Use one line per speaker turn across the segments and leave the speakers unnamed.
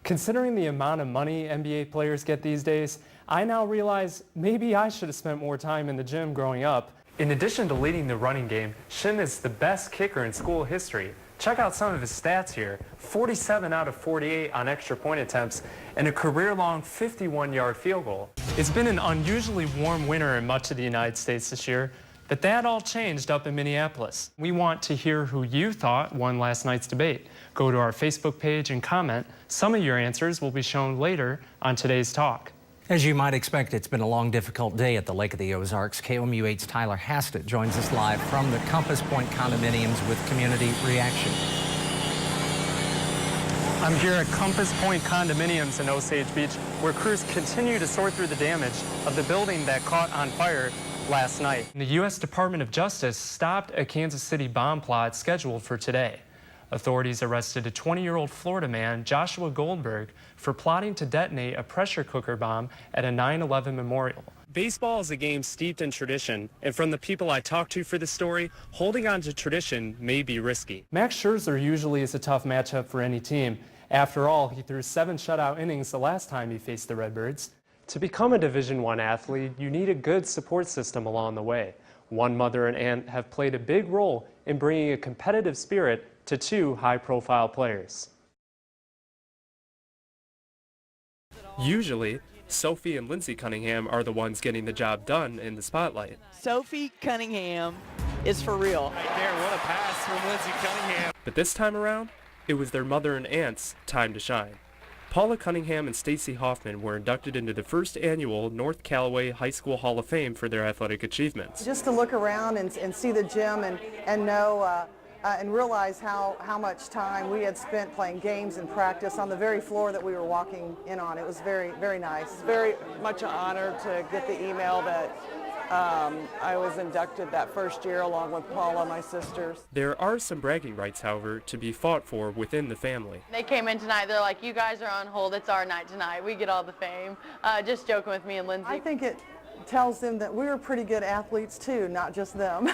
Considering the amount of money NBA players get these days, I now realize maybe I should have spent more time in the gym growing up. In addition to leading the running game, Shin is the best kicker in school history. Check out some of his stats here. 47 out of 48 on extra point attempts and a career-long 51-yard field goal. It's been an unusually warm winter in much of the United States this year, but that all changed up in Minneapolis. We want to hear who you thought won last night's debate. Go to our Facebook page and comment. Some of your answers will be shown later on today's talk.
As you might expect, it's been a long, difficult day at the Lake of the Ozarks. KOMU 8's Tyler Hastett joins us live from the Compass Point condominiums with community reaction.
I'm here at Compass Point condominiums in Osage Beach, where crews continue to sort through the damage of the building that caught on fire last night. The U.S. Department of Justice stopped a Kansas City bomb plot scheduled for today. Authorities arrested a 20-year-old Florida man, Joshua Goldberg, for plotting to detonate a pressure cooker bomb at a 9/11 memorial. Baseball is a game steeped in tradition, and from the people I talked to for this story, holding on to tradition may be risky. Max Scherzer usually is a tough matchup for any team. After all, he threw 7 shutout innings the last time he faced the Redbirds. To become a Division I athlete, you need a good support system along the way. One mother and aunt have played a big role in bringing a competitive spirit to 2 high-profile players. Usually, Sophie and Lindsay Cunningham are the ones getting the job done in the spotlight.
Sophie Cunningham is for real.
Right there, what a pass from Lindsay Cunningham.
But this time around, it was their mother and aunt's time to shine. Paula Cunningham and Stacy Hoffman were inducted into the first annual North Callaway High School Hall of Fame for their athletic achievements.
Just to look around and see the gym and know and realize how much time we had spent playing games and practice on the very floor that we were walking in on. It was very, very nice.
It's very much an honor to get the email that I was inducted that first year along with Paula, my sisters.
There are some bragging rights, however, to be fought for within the family.
They came in tonight, they're like, you guys are on hold, it's our night tonight, we get all the fame. Just joking with me and Lindsay.
I think it tells them that we were pretty good athletes too, not just them.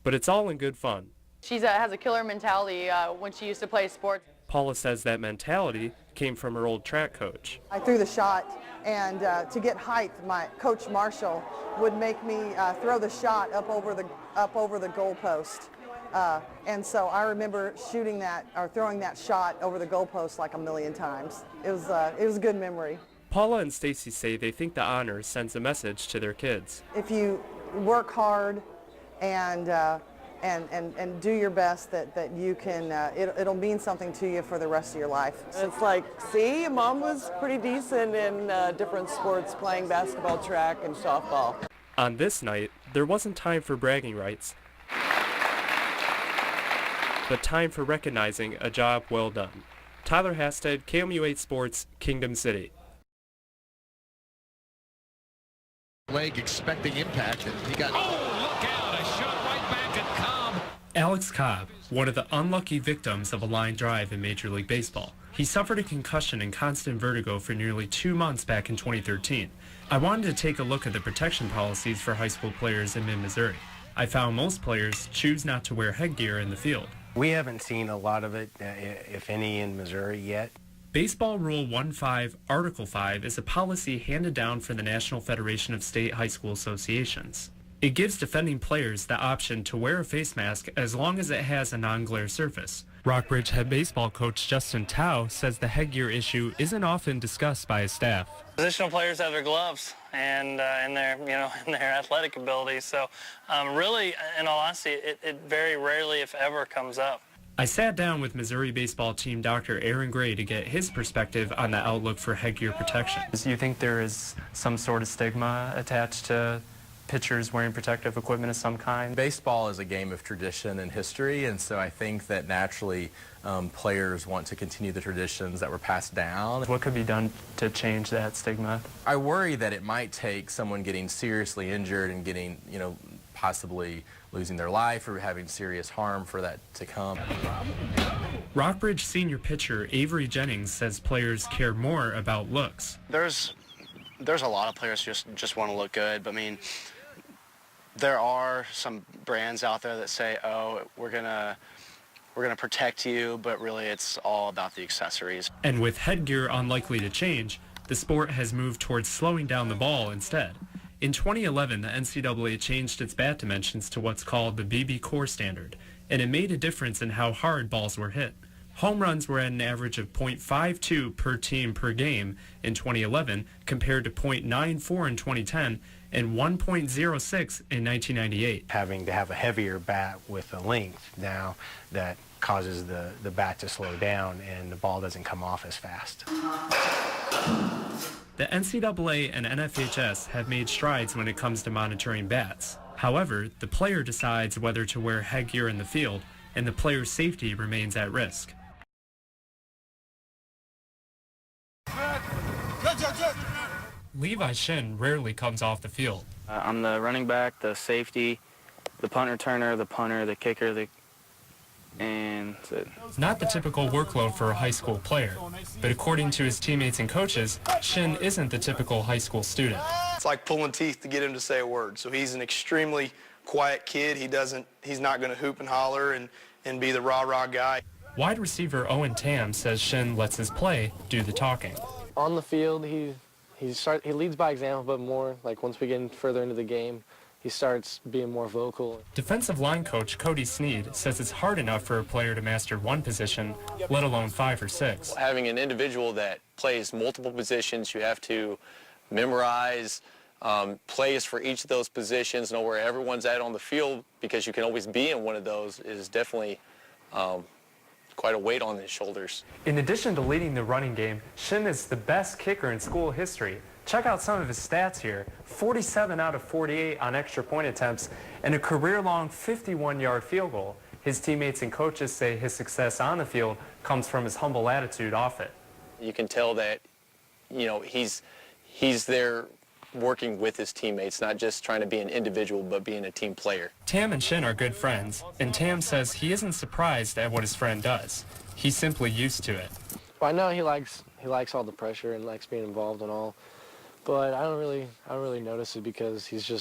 But it's all in good fun.
She has a killer mentality when she used to play sports.
Paula says that mentality came from her old track coach.
I threw the shot, and to get height, my coach Marshall would make me throw the shot up over the goalpost. And so I remember shooting that or throwing that shot over the goalpost like a million times. It was a good memory.
Paula and Stacy say they think the honor sends a message to their kids.
If you work hard and do your best, that you can, it'll mean something to you for the rest of your life.
It's like, see, Mom was pretty decent in different sports, playing basketball, track, and softball.
On this night, there wasn't time for bragging rights, but time for recognizing a job well done. Tyler Hastett, KOMU 8 Sports, Kingdom City.
Leg expecting impact, and he got...
Oh, look out, a shot right back at Cobb.
Alex Cobb, one of the unlucky victims of a line drive in Major League Baseball. He suffered a concussion and constant vertigo for nearly 2 months back in 2013. I wanted to take a look at the protection policies for high school players in mid-Missouri. I found most players choose not to wear headgear in the field.
We haven't seen a lot of it, if any, in Missouri yet.
Baseball Rule 1.5, Article 5 is a policy handed down from the National Federation of State High School Associations. It gives defending players the option to wear a face mask as long as it has a non-glare surface. Rockbridge head baseball coach Justin Tao says the headgear issue isn't often discussed by his staff.
Positional players have their gloves and in their athletic abilities. So really, in all honesty, it very rarely, if ever, comes up.
I sat down with Missouri baseball team Dr. Aaron Gray to get his perspective on the outlook for headgear protection. Do you think there is some sort of stigma attached to pitchers wearing protective equipment of some kind?
Baseball is a game of tradition and history, and so I think that naturally players want to continue the traditions that were passed down.
What could be done to change that stigma?
I worry that it might take someone getting seriously injured and getting, possibly losing their life or having serious harm for that to come.
Rockbridge senior pitcher Avery Jennings says players care more about looks.
There's a lot of players who just want to look good, but I mean, there are some brands out there that say, oh, we're gonna we're going to protect you, but really it's all about the accessories.
And with headgear unlikely to change, the sport has moved towards slowing down the ball instead. In 2011, the NCAA changed its bat dimensions to what's called the BB core standard, and it made a difference in how hard balls were hit. Home runs were at an average of .52 per team per game in 2011 compared to .94 in 2010 and 1.06 in 1998.
Having to have a heavier bat with a length now that causes the bat to slow down and the ball doesn't come off as fast.
The NCAA and NFHS have made strides when it comes to monitoring bats. However, the player decides whether to wear headgear in the field, and the player's safety remains at risk. Levi Shin rarely comes off the field.
I'm the running back, the safety, the punt returner, the punter, the kicker, and that's it.
Not the typical workload for a high school player, but according to his teammates and coaches, Shin isn't the typical high school student.
It's like pulling teeth to get him to say a word. So he's an extremely quiet kid. He's not going to hoop and holler and be the rah-rah guy.
Wide receiver Owen Tam says Shin lets his play do the talking.
On the field, he leads by example, but more like once we get further into the game, he starts being more vocal.
Defensive line coach Cody Sneed says it's hard enough for a player to master one position, let alone 5 or 6.
Having an individual that plays multiple positions, you have to memorize plays for each of those positions, know where everyone's at on the field, because you can always be in one of those, is definitely quite a weight on his shoulders.
In addition to leading the running game, Shin is the best kicker in school history. Check out some of his stats here. 47 out of 48 on extra point attempts and a career-long 51-yard field goal. His teammates and coaches say his success on the field comes from his humble attitude off it.
You can tell that, you know, he's there working with his teammates, not just trying to be an individual, but being a team player.
Tam and Shin are good friends, and Tam says he isn't surprised at what his friend does. He's simply used to it.
Well, I know he likes all the pressure and likes being involved and all, but I don't really notice it because he's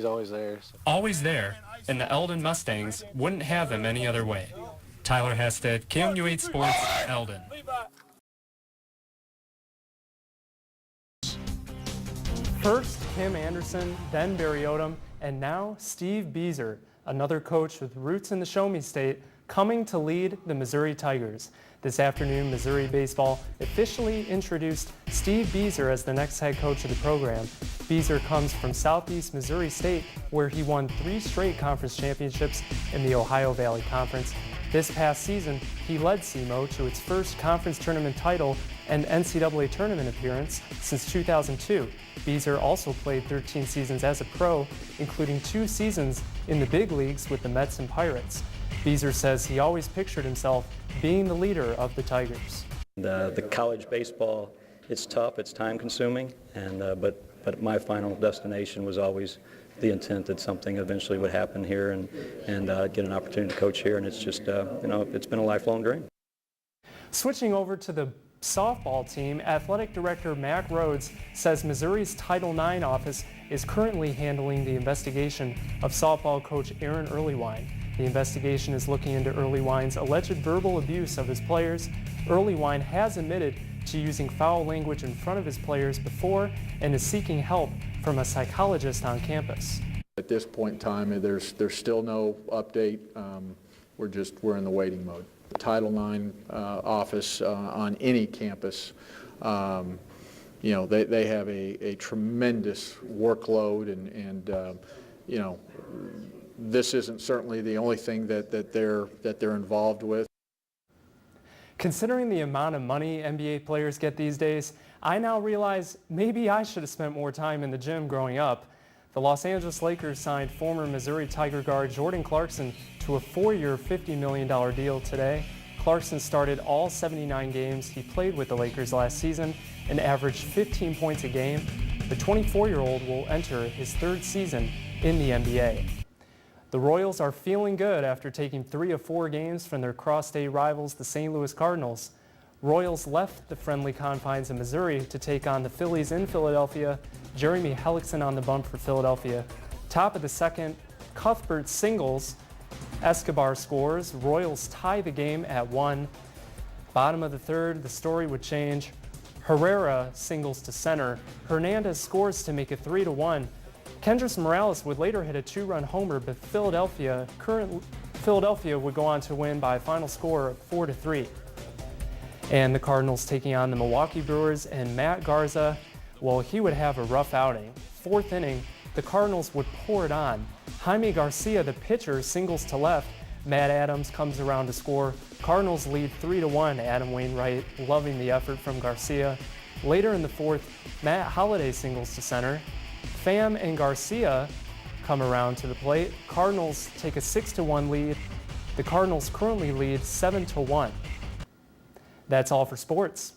always there. So.
Always there, and the Eldon Mustangs wouldn't have him any other way. Tyler Hested, KOMU 8 Sports, Eldon. First, Kim Anderson, then Barry Odom, and now Steve Beazer, another coach with roots in the Show Me State, coming to lead the Missouri Tigers. This afternoon, Missouri Baseball officially introduced Steve Beazer as the next head coach of the program. Beazer comes from Southeast Missouri State, where he won 3 straight conference championships in the Ohio Valley Conference. This past season, he led SEMO to its first conference tournament title and NCAA tournament appearance since 2002. Beazer also played 13 seasons as a pro, including 2 seasons in the big leagues with the Mets and Pirates. Beazer says he always pictured himself being the leader of the Tigers.
The college baseball, it's tough, it's time consuming, and but my final destination was always the intent that something eventually would happen here and get an opportunity to coach here, and it's just, it's been a lifelong dream.
Switching over to the softball team, Athletic Director Mac Rhodes says Missouri's Title IX office is currently handling the investigation of softball coach Aaron Earlywine. The investigation is looking into Earlywine's alleged verbal abuse of his players. Earlywine has admitted to using foul language in front of his players before and is seeking help from a psychologist on campus.
At this point in time, there's still no update. We're in the waiting mode. The Title IX office on any campus, they have a tremendous workload, and this isn't certainly the only thing that they're involved with.
Considering the amount of money NBA players get these days, I now realize maybe I should have spent more time in the gym growing up. The Los Angeles Lakers signed former Missouri Tiger guard Jordan Clarkson to a 4-year, $50 million deal today. Clarkson started all 79 games he played with the Lakers last season and averaged 15 points a game. The 24-year-old will enter his 3rd season in the NBA. The Royals are feeling good after taking 3 of 4 games from their cross-state rivals, the St. Louis Cardinals. Royals left the friendly confines of Missouri to take on the Phillies in Philadelphia. Jeremy Hellickson on the bump for Philadelphia. Top of the 2nd, Cuthbert singles Escobar scores. Royals tie the game at 1. Bottom of the third, the story would change. Herrera singles to center. Hernandez scores to make it 3-1. Kendrys Morales would later hit a 2-run homer, but Philadelphia would go on to win by a final score of 4-3. And the Cardinals taking on the Milwaukee Brewers, and Matt Garza, well, he would have a rough outing. 4th inning, the Cardinals would pour it on. Jaime Garcia, the pitcher, singles to left. Matt Adams comes around to score. Cardinals lead 3-1. Adam Wainwright loving the effort from Garcia. Later in the 4th, Matt Holliday singles to center. Pham and Garcia come around to the plate. Cardinals take a 6-1 lead. The Cardinals currently lead 7-1. That's all for sports.